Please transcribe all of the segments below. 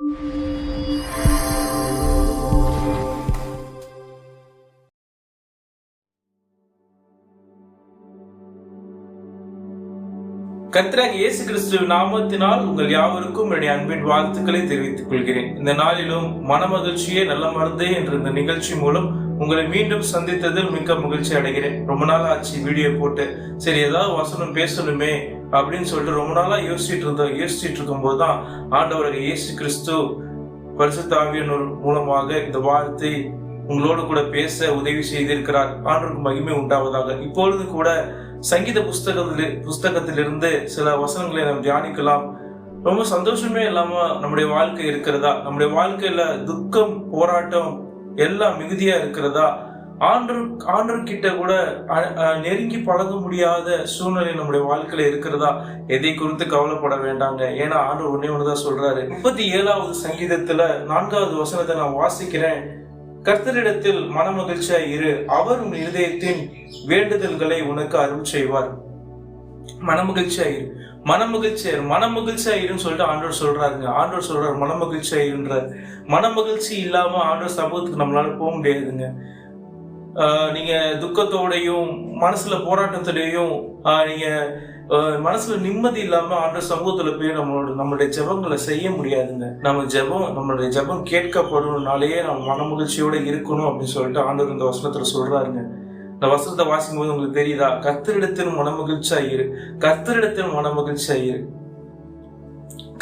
கர்த்தராகிய இயேசு கிறிஸ்துவின் நாமத்தினால் உங்கள் யாவருக்கும் என்னுடைய அன்பின் வாழ்த்துக்களை தெரிவித்துக் கொள்கிறேன். இந்த நாளிலும் மனமகிழ்ச்சியே நல்ல மருந்தே என்ற இந்த நிகழ்ச்சி மூலம் உங்களை மீண்டும் சந்தித்ததில் மிக்க மகிழ்ச்சி அடைகிறேன். ரொம்ப நாள் ஆச்சு வீடியோ போட்டு, சரி ஏதாவது வசனம் பேசணுமே அப்படின்னு சொல்லிட்டு ரொம்ப நாளா யோசிச்சுட்டு இருக்கும் போதுதான் ஆண்டவராகிய இயேசு கிறிஸ்து பரிசுத்த ஆவியானவர் மூலமாக இந்த வார்த்தை உங்களோடு கூட பேச உதவி செய்திருக்கிறார். ஆண்டவருக்கு மகிமை உண்டாவதாக. இப்பொழுது கூட சங்கீத புஸ்தகத்திலிருந்து சில வசனங்களை நாம் தியானிக்கலாம். ரொம்ப சந்தோஷமே இல்லாம நம்முடைய வாழ்க்கை இருக்கிறதா? நம்முடைய வாழ்க்கையில துக்கம், போராட்டம் எல்லாம் மிகுதியா இருக்கிறதா? ஆண்டவர் கிட்ட கூட நெருங்கி பழக முடியாத சூழ்நிலை நம்முடைய வாழ்க்கையில இருக்கிறதா? எதை குறித்து கவலைப்பட வேண்டாங்க. ஏன்னா ஆண்டவர் ஒன்னேதான் சொல்றாரு. 37வது சங்கீதத்துல 4வது வசனத்தை நான் வாசிக்கிறேன். கர்த்தரிடத்தில் மனமகிழ்ச்சியாய் இரு, அவர் உன் இருதயத்தின் வேண்டுதல்களை உனக்கு அருள் செய்வார். மனமகிழ்ச்சியாயிருன்னு சொல்லிட்டு ஆண்டவர் சொல்றாருங்க. ஆண்டவர் சொல்றாரு மனமகிழ்ச்சியாயிருன்ற. மனமகிழ்ச்சி இல்லாம ஆண்டவர் சமூகத்துக்கு நம்மளால போக முடியாதுங்க. நீங்க துக்கத்தோடையும் மனசுல போராட்டத்தோடையும் நீங்க மனசுல நிம்மதி இல்லாம ஆண்டவர் சமூகத்துல போய் நம்மளுடைய ஜெபங்களை செய்ய முடியாதுங்க. நம்மளுடைய ஜெபம் கேட்கப்படணும்னாலேயே நம்ம மனமகிழ்ச்சியோட இருக்கணும் அப்படின்னு சொல்லிட்டு ஆண்டவர் இந்த வசனத்துல சொல்றாருங்க. இந்த வசனத்தை வாசிக்கும் போது உங்களுக்கு தெரியுதா? கர்த்தரிடத்தில் மனமகிழ்ச்சியாயிரு, கர்த்தரிடத்தில் மனமகிழ்ச்சியாயிரு,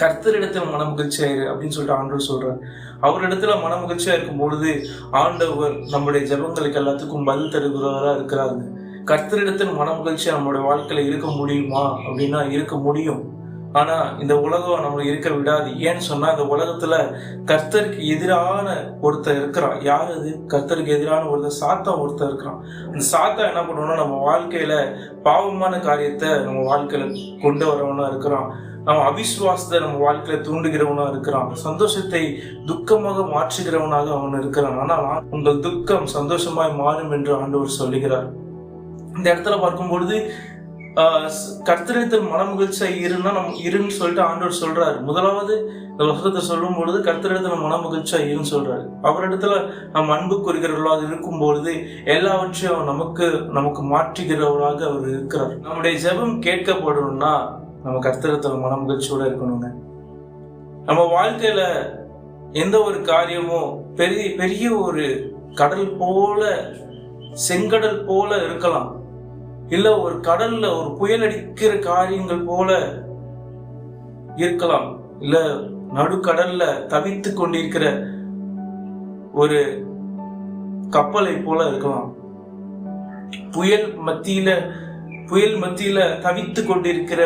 கர்த்தரிடத்தில் மனமகிழ்ச்சியாயிரு அப்படின்னு சொல்லிட்டு ஆண்டவர் சொல்றாரு. அவரிடத்துல மனமகிழ்ச்சியா இருக்கும் பொழுது ஆண்டவர் நம்முடைய ஜெபங்களுக்கு எல்லாத்துக்கும் பதில் தருகிறவரா இருக்கிறாருங்க. கர்த்தரிடத்தில் மனமகிழ்ச்சியா நம்மளுடைய வாழ்க்கையில இருக்க முடியுமா அப்படின்னா இருக்க முடியும். ஆனா இந்த உலகம் நம்மளை இருக்க விடாது. ஏன்னு சொன்னா இந்த உலகத்துல கர்த்தருக்கு எதிரான ஒருத்தர் இருக்கிறான். யார் அது? கர்த்தருக்கு எதிரான ஒருத்தர் இருக்கிறான். அந்த சாத்தா என்ன பண்ணுவோம்னா நம்ம வாழ்க்கையில பாவமான காரியத்தை நம்ம வாழ்க்கையில கொண்டு வரவனா இருக்கிறான். நம்ம அவிசுவாசத்தை நம்ம வாழ்க்கையில தூண்டுகிறவனா இருக்கிறான். சந்தோஷத்தை துக்கமாக மாற்றுகிறவனாக அவன் இருக்கிறான். ஆனால் உங்கள் துக்கம் சந்தோஷமாய் மாறும் என்று ஆண்டவர் சொல்லுகிறார். இந்த இடத்துல பார்க்கும் பொழுது கர்த்தரிடத்தில் மனமகிழ்ச்சியா இருன்னு சொல்லிட்டு ஆண்டவர் சொல்றாரு. முதலாவது இந்த வசனத்தை சொல்லும் பொழுது கர்த்தரிடத்துல மனமகிழ்ச்சியா இருன்னு சொல்றாரு. அவரிடத்துல நம்ம அன்பு கூறுகிறவர்களாக இருக்கும் பொழுது எல்லாவற்றையும் நமக்கு மாற்றுகிறவர்களாக அவர் இருக்கிறார். நம்முடைய ஜெபம் கேட்கப்படணும்னா நம்ம கர்த்தரிடத்துல மனமகிழ்ச்சியோட இருக்கணுங்க. நம்ம வாழ்க்கையில எந்த ஒரு காரியமும் பெரிய ஒரு கடல் போல, செங்கடல் போல இருக்கலாம். இல்ல ஒரு கடல்ல ஒரு புயல் அடிக்கிற காரியங்கள் போல இருக்கலாம். இல்ல நடுக்கடல்ல தவித்து கொண்டிருக்கிற ஒரு கப்பலை போல இருக்கலாம். புயல் மத்தியில தவித்து கொண்டிருக்கிற,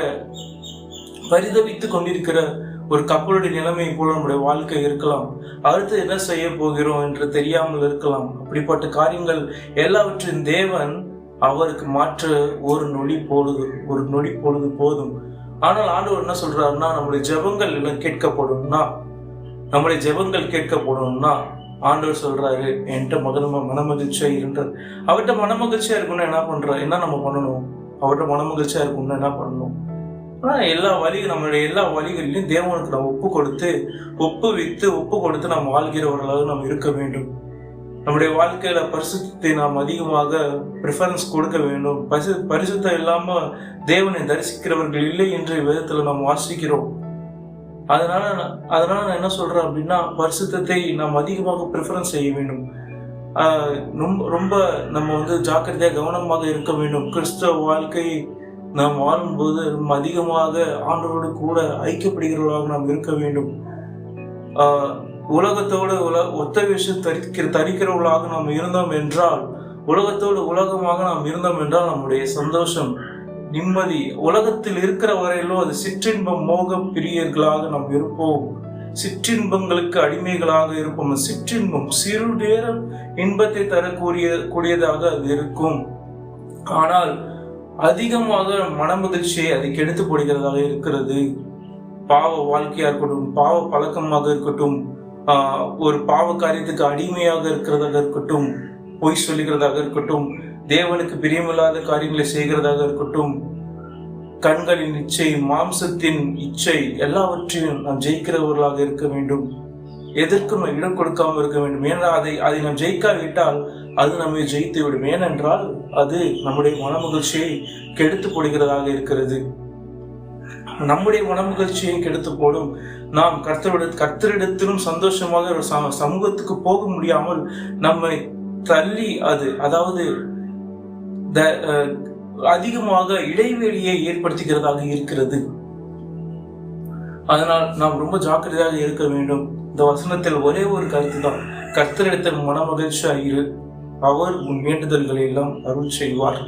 பரிதவித்து கொண்டிருக்கிற ஒரு கப்பலுடைய நிலைமை போல நம்முடைய வாழ்க்கை இருக்கலாம். அடுத்து என்ன செய்ய போகிறோம் என்று தெரியாமல் இருக்கலாம். அப்படிப்பட்ட காரியங்கள் எல்லாவற்றின் தேவன் அவருக்கு மாற்ற ஒரு நொடி பொழுது போதும். ஆனால் ஆண்டவர் என்ன சொல்றாருன்னா நம்முடைய ஜெபங்கள் எல்லாம் கேட்கப்படணும்னா ஆண்டவர் சொல்றாரு என்கிட்ட மனமகிழ்ச்சியா இருன்றார். அவர்கிட்ட மனமகிழ்ச்சியா இருக்கணும்னா என்ன நம்ம பண்ணணும்? அவர்கிட்ட மனமகிழ்ச்சியா இருக்கணும்னா என்ன பண்ணணும்? நம்மளுடைய எல்லா வழிகளிலும் தேவனுக்கு நம்ம ஒப்பு கொடுத்து நாம் வாழ்கிறவர்களாக நாம் இருக்க வேண்டும். நம்முடைய வாழ்க்கையில பரிசுத்தத்தை நாம் அதிகமாக ப்ரிஃபரன்ஸ் கொடுக்க வேண்டும். பரிசுத்தம் இல்லாம தேவனை தரிசிக்கிறவர்கள் இல்லை என்று வேதத்துல நாம் வாசிக்கிறோம். அதனால நான் என்ன சொல்றேன் அப்படின்னா பரிசுத்தத்தை நாம் அதிகமாக ப்ரிஃபரன்ஸ் செய்ய வேண்டும். ரொம்ப நம்ம ஜாக்கிரதையா கவனமாக இருக்க வேண்டும். கிறிஸ்தவ வாழ்க்கை நாம் வாழும்போது அதிகமாக ஆண்டவரோடு கூட ஐக்கியப்படுகிறவர்களாக நாம் இருக்க வேண்டும். உலகத்தோடு ஒத்த விஷயம் தரிக்கிறவர்களாக நாம் இருந்தோம் என்றால், உலகத்தோடு உலகமாக நாம் இருந்தோம் என்றால் நம்முடைய சந்தோஷம், நிம்மதி உலகத்தில் இருக்கிற வரையிலும் அது சிற்றின்பம் மோக பிரியர்களாக நாம் இருப்போம். சிற்றின்பங்களுக்கு அடிமைகளாக இருப்போம். சிற்றின்பம் சிறு நேரம் இன்பத்தை தரக்கூடியதாக அது இருக்கும். ஆனால் அதிகமாக மனமகிழ்ச்சியை அது கெடுத்து போடுகிறதாக இருக்கிறது. பாவ வாழ்க்கையா இருக்கட்டும், பாவ பழக்கமாக இருக்கட்டும், ஒரு பாவ காரியத்துக்கு அடிமையாக இருக்கிறதாக இருக்கட்டும், பொய் சொல்லுகிறதாக இருக்கட்டும், தேவனுக்கு பிரியமில்லாத காரியங்களை செய்கிறதாக இருக்கட்டும், கண்களின் இச்சை, மாம்சத்தின் இச்சை எல்லாவற்றையும் நாம் ஜெயிக்கிறவர்களாக இருக்க வேண்டும். எதற்கும் இடம் கொடுக்காமல் இருக்க வேண்டும். ஏன்னா அதை நாம் ஜெயிக்காவிட்டால் அது நம்மை ஜெயித்து விடும். ஏனென்றால் அது நம்முடைய மனமகிழ்ச்சியை கெடுத்து போடுகிறதாக இருக்கிறது. நம்முடைய மனமகிழ்ச்சியை கெடுத்து போடும். நாம் கர்த்தரிடத்திலும் சந்தோஷமாக ஒரு சமூகத்துக்கு போக முடியாமல் நம்மை தள்ளி அதாவது அதிகமாக இடைவெளியை ஏற்படுத்துகிறதாக இருக்கிறது. அதனால் நாம் ரொம்ப ஜாக்கிரதையாக இருக்க வேண்டும். இந்த வசனத்தில் ஒரே ஒரு கருத்து தான், கர்த்தரிடத்தில் மனமகிழ்ச்சியா இரு, அவர் உன் வேண்டுதல்களை எல்லாம் அருள் செய்வார்.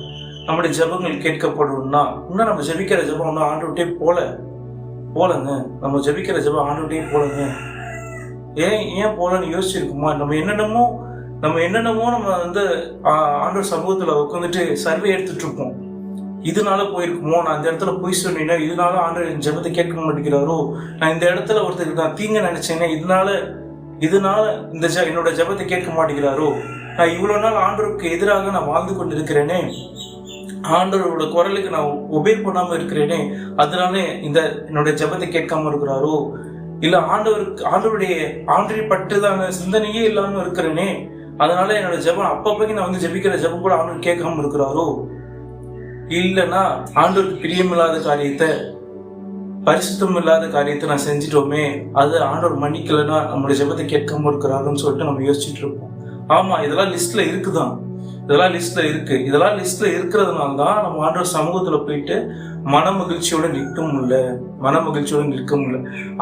நம்முடைய ஜெபங்கள் கேட்கப்படும்னா இன்னும் நம்ம ஜெபிக்கிற ஜெபம் ஒன்றும் ஆண்டுகிட்டே போலங்க. நம்ம ஜெபிக்கிற ஜெபம் ஆண்டுகிட்டே போலங்க. ஏன் போலன்னு யோசிச்சிருக்குமா? நம்ம என்னென்னமோ நம்ம ஆண்டவர் சமூகத்துல உட்காந்துட்டு சர்வே எடுத்துட்டு இருப்போம். இதனால போயிருக்குமோ, நான் இந்த இடத்துல போய் சொன்னேன்னா இதனால ஆண்டவர் என் ஜெபத்தை கேட்க மாட்டேங்கிறாரோ, நான் இந்த இடத்துல ஒருத்தருக்கு நான் தீங்க நினைச்சேனே இதனால என்னோட ஜெபத்தை கேட்க மாட்டேங்கிறாரோ, நான் இவ்வளவு நாள் ஆண்டவருக்கு எதிராக நான் வாழ்ந்து கொண்டு இருக்கிறேனே, ஆண்டவரோட குரலுக்கு நான் ஒபே பண்ணாம இருக்கிறேனே, அதனால என்னுடைய ஜெபத்தை கேட்காம இருக்கிறாரோ, இல்ல ஆண்டவருடைய பட்டுதான சிந்தனையே இல்லாம இருக்கிறேனே, அதனால என்னோட ஜெபம் அப்பப்பக்கு நான் ஜெபிக்கிற ஜெபம் கூட ஆண்டவர் கேட்காம இருக்கிறாரோ, இல்லைன்னா ஆண்டவருக்கு பிரியமில்லாத காரியத்தை, பரிசுத்தம் இல்லாத காரியத்தை நான் செஞ்சிட்டோமே, அது ஆண்டவர் மன்னிக்கலைன்னா நம்மளுடைய ஜெபத்தை கேட்காம இருக்கிறாருன்னு சொல்லிட்டு நம்ம யோசிச்சுட்டு இருப்போம். ஆமா, இதெல்லாம் லிஸ்ட்ல இருக்குதான், இதெல்லாம் லிஸ்ட்ல இருக்கிறதுனால தான் நம்ம ஆண்டவர் சமூகத்துல போயிட்டு மனமகிழ்ச்சியோட நிற்க முடியல.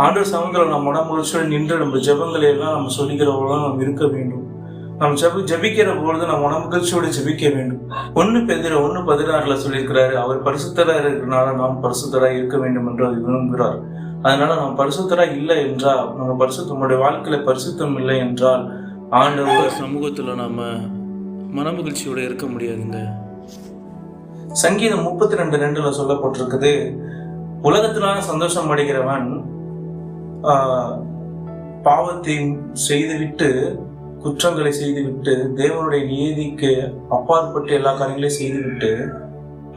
ஆண்டவர் சமூகத்துல நம்ம மனமகிழ்ச்சியோட நின்று நம்ம ஜெபங்களை எல்லாம் நம்ம சொல்லிக்கிறவங்களும் நம்ம இருக்க வேண்டும். நம்ம ஜபிக்கிற பொழுது நம்ம மனமகிழ்ச்சியோடு ஜபிக்க வேண்டும். 1 பேதுரு 1:16 சொல்லியிருக்கிறாரு, அவர் பரிசுத்தரா இருக்கிறனால நாம் பரிசுத்தரா இருக்க வேண்டும் என்று அவர் விரும்புகிறார். அதனால நம்ம பரிசுத்தரா இல்லை என்றால், நம்முடைய வாழ்க்கையில பரிசுத்தம் இல்லை என்றால் ஆண்டவர் சமூகத்துல நாம மனமகிழ்ச்சியோட இருக்க முடியாதுங்க. சங்கீதம் 32:2 சொல்லப்பட்டிருக்குது, உலகத்திலான சந்தோஷம் அடைகிறவன் பாவத்தை செய்துவிட்டு, குற்றங்களை செய்துவிட்டு, தேவனுடைய நீதிக்கு அப்பாற்பட்டு எல்லா காரியங்களையும் செய்துவிட்டு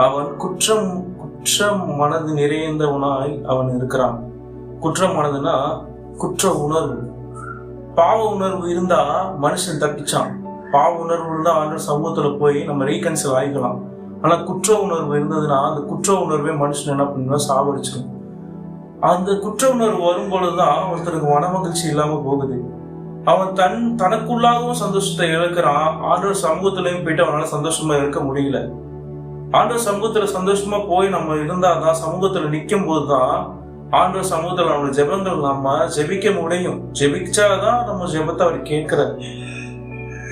அவன் குற்றம் மனது நிறைந்தவனாய் அவன் இருக்கிறான். குற்றம் மனதுனா குற்ற உணர்வு. பாவ உணர்வு இருந்தா மனுஷன் தப்பிச்சான். பாவ உணர்வு இருந்தா ஆண்டவர் சமூகத்துல போய் நம்ம ரீகன்சில் ஆகிக்கலாம். ஆனா குற்ற உணர்வு இருந்ததுன்னா அந்த குற்ற உணர்வே மனுஷன் என்ன பண்ணுவா, சாவடிச்சிடும். அந்த குற்ற உணர்வு வரும்பொழுதுதான் ஒருத்தருக்கு மனமகிழ்ச்சி இல்லாம போகுது. அவன் தனக்குள்ளாகவும் சந்தோஷத்தை இழக்கிறான். ஆண்டவர் சமூகத்திலையும் போயிட்டு அவனால சந்தோஷமா இருக்க முடியல. ஆண்டவர் சமூகத்துல சந்தோஷமா போய் நம்ம இருந்தாதான், சமூகத்துல நிற்கும் போதுதான் ஆண்டவர் சமூகத்துல நம்மளோட ஜெபங்கள் நம்ம ஜெபிக்க முடியும். ஜெபிச்சாதான் நம்ம ஜெபத்தை அவர் கேட்கிறார்.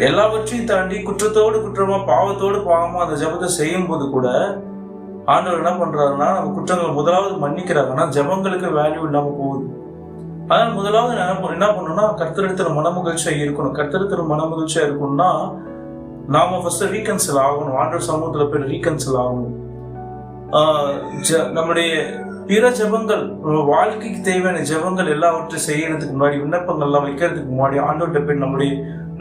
எல்லாவற்றையும் தாண்டி குற்றத்தோடு குற்றமா, பாவத்தோடு பாவமா அந்த ஜெபத்தை செய்யும் போது கூட ஆண்டவர் என்ன பண்றாருன்னா நம்ம குற்றங்களை முதலாவது மன்னிக்கிறாரு. ஆனா ஜெபங்களுக்கு வேல்யூ இல்லாம போகுது. அதனால முதலாவது என்ன பண்ணணும்னா கர்த்தரிடத்துல மனமகிழ்ச்சியா இருக்கணும். கர்த்தரிடத்துல மனமகிழ்ச்சியா இருக்கணும்னா நாம ஃபர்ஸ்ட் ரீகன்சில் ஆகணும். ஆண்டவர் சமூகத்துல போய் ரீகன்சில் ஆகணும். நம்முடைய பிற ஜெபங்கள், வாழ்க்கைக்கு தேவையான ஜெபங்கள் எல்லாவற்றையும் செய்யறதுக்கு முன்னாடி, விண்ணப்பங்கள்லாம் வைக்கிறதுக்கு முன்னாடி ஆண்டவர்கிட்ட போய்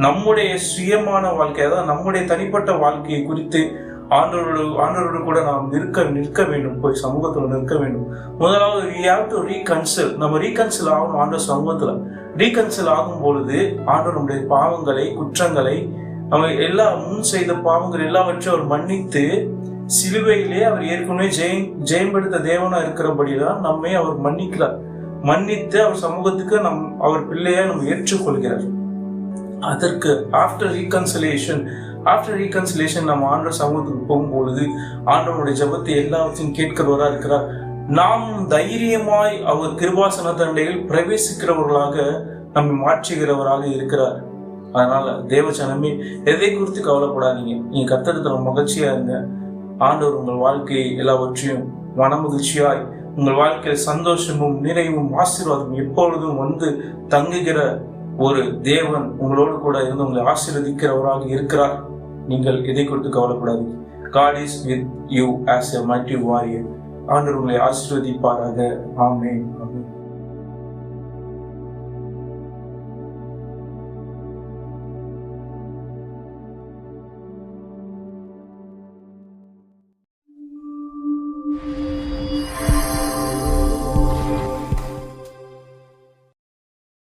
நம்முடைய சுயமான வாழ்க்கை, அதாவது நம்முடைய தனிப்பட்ட வாழ்க்கையை குறித்து ஆண்டவரோடு கூட நாம் நிற்க வேண்டும். போய் சமூகத்துல நிற்க வேண்டும். முதலாவது we have to reconcile. நம்ம ரீகன்சில் ஆகணும். ஆண்டவர் சமூகத்துல ரீகன்சில் ஆகும் பொழுது ஆண்டவர் நம்முடைய பாவங்களை, குற்றங்களை, நம்ம எல்லா முன் செய்த பாவங்கள் எல்லாவற்றையும் அவர் மன்னித்து, சிலுவையிலே அவர் ஏற்கனவே ஜெயம்படுத்த தேவனா இருக்கிறபடிதான் நம்மை அவர் மன்னித்து அவர் சமூகத்துக்கு அவர் பிள்ளையா நம்ம ஏற்றுக்கொள்கிறார். அதற்கு ஆஃப்டர் ரீகன்சிலேஷன் நம்ம ஆண்டவர் சமூகத்துக்கு போகும்பொழுது ஆண்டவருடைய ஜெபத்தை எல்லாவற்றையும் கேட்கிறவரா இருக்கிறார். நாம் தைரியமாய் அவர் கிருபாசன தண்டையில் பிரவேசிக்கிறவர்களாக நம்மை மாற்றுகிறவராக இருக்கிறார். அதனால தேவஜனமே எதை குறித்து கவலைப்படாதீங்க. நீங்க கர்த்தரிடத்துல மகிழ்ச்சியா இருங்க. ஆண்டவர் உங்கள் வாழ்க்கையை எல்லாவற்றையும் மனமகிழ்ச்சியாய், உங்கள் வாழ்க்கையில் சந்தோஷமும் நிறைவும் ஆசீர்வாதம் எப்பொழுதும் தங்குகிற ஒரு தேவன் உங்களோடு கூட இருந்து உங்களை ஆசீர்வதிக்கிறவராக இருக்கிறார். நீங்கள் எதை குறித்து கவலைப்படாதீங்க. God is with you as a mighty warrior. ஆண்டவர் உங்களை ஆசீர்வதிப்பாராக. ஆமென்.